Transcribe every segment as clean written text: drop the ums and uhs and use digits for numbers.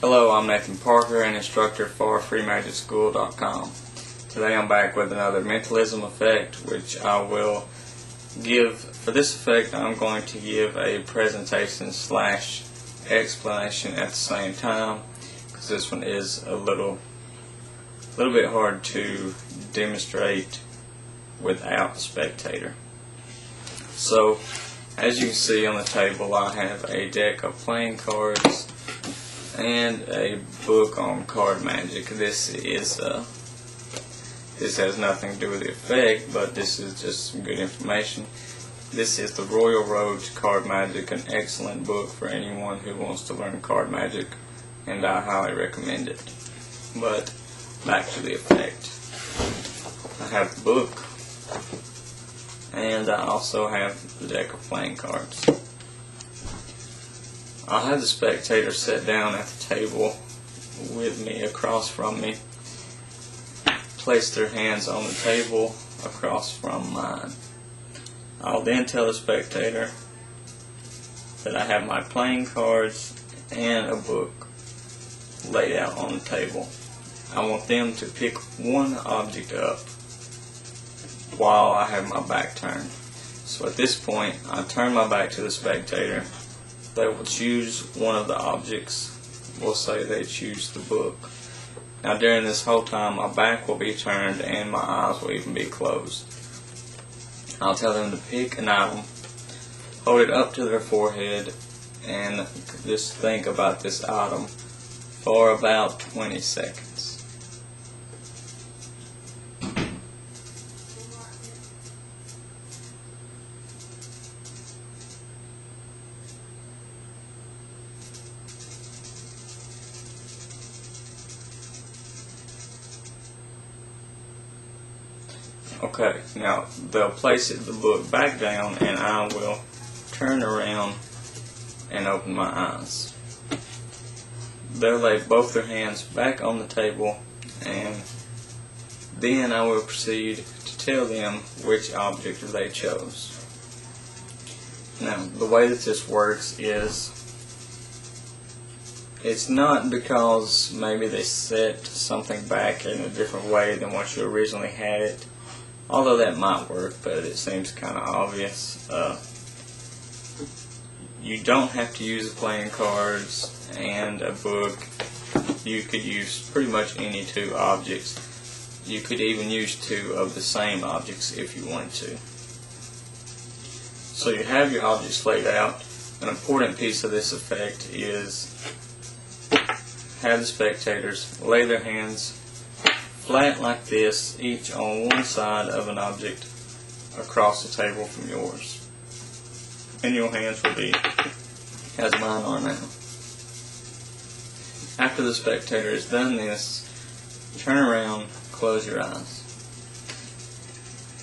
Hello, I'm Nathan Parker, an instructor for FreeMagicSchool.com. Today I'm back with another mentalism effect, which I will give. For this effect, I'm going to give a presentation / explanation at the same time, because this one is a little bit hard to demonstrate without the spectator. So, as you can see on the table, I have a deck of playing cards and a book on card magic. This has nothing to do with the effect, but this is just some good information. This is the Royal Road to Card Magic, an excellent book for anyone who wants to learn card magic, and I highly recommend it. But back to the effect. I have the book, and I also have the deck of playing cards. I'll have the spectator sit down at the table with me, across from me, place their hands on the table across from mine. I'll then tell the spectator that I have my playing cards and a book laid out on the table. I want them to pick one object up while I have my back turned. So at this point, I turn my back to the spectator. They will choose one of the objects. We'll say they choose the book. Now during this whole time, my back will be turned and my eyes will even be closed. I'll tell them to pick an item, hold it up to their forehead, and just think about this item for about 20 seconds. Okay, now they'll place the book back down, and I will turn around and open my eyes. They'll lay both their hands back on the table, and then I will proceed to tell them which object they chose. Now, the way that this works is, it's not because maybe they set something back in a different way than what you originally had it. Although that might work, but it seems kind of obvious. You don't have to use the playing cards and a book. You could use pretty much any two objects. You could even use two of the same objects if you wanted to. So you have your objects laid out. An important piece of this effect is have the spectators lay their hands flat like this, each on one side of an object across the table from yours. And your hands will be as mine are now. After the spectator has done this, turn around, close your eyes.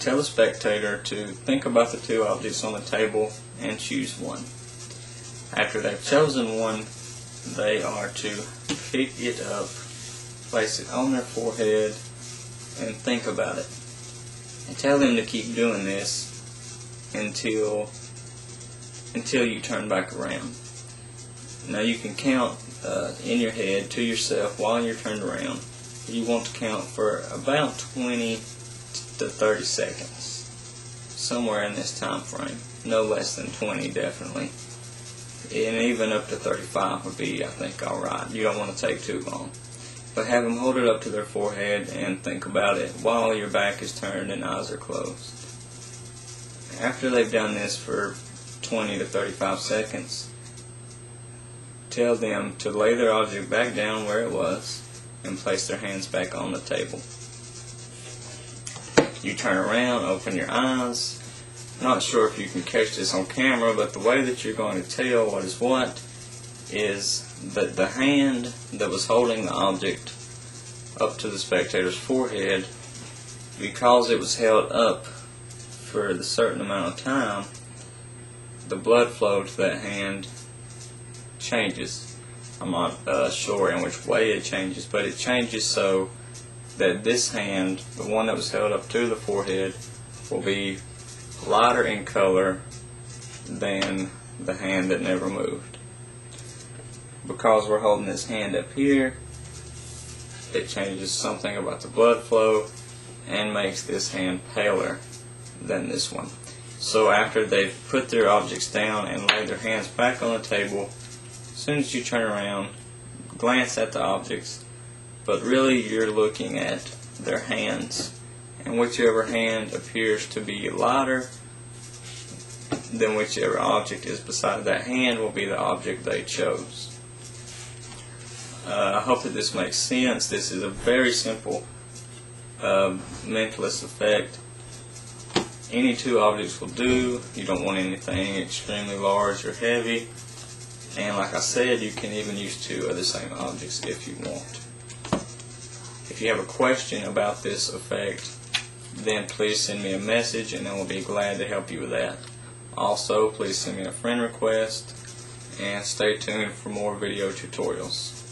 Tell the spectator to think about the two objects on the table and choose one. After they've chosen one, they are to pick it up, place it on their forehead, and think about it. And tell them to keep doing this until you turn back around. Now you can count in your head to yourself while you're turned around. You want to count for about 20 to 30 seconds. Somewhere in this time frame. No less than 20 definitely. And even up to 35 would be, I think, alright. You don't want to take too long. But have them hold it up to their forehead and think about it while your back is turned and eyes are closed. After they've done this for 20 to 35 seconds, tell them to lay their object back down where it was and place their hands back on the table. You turn around, open your eyes. I'm not sure if you can catch this on camera, but the way that you're going to tell what is what is that the hand that was holding the object up to the spectator's forehead, because it was held up for a certain amount of time, the blood flow to that hand changes. I'm not sure in which way it changes, but it changes so that this hand, the one that was held up to the forehead, will be lighter in color than the hand that never moved. because we're holding this hand up here, it changes something about the blood flow and makes this hand paler than this one. So after they've put their objects down and laid their hands back on the table, as soon as you turn around, glance at the objects, but really you're looking at their hands, and whichever hand appears to be lighter then whichever object is beside that hand will be the object they chose. I hope that this makes sense. This is a very simple mentalist effect. Any two objects will do. You don't want anything extremely large or heavy. And like I said, you can even use two of the same objects if you want. If you have a question about this effect, then please send me a message and I will be glad to help you with that. Also, please send me a friend request and stay tuned for more video tutorials.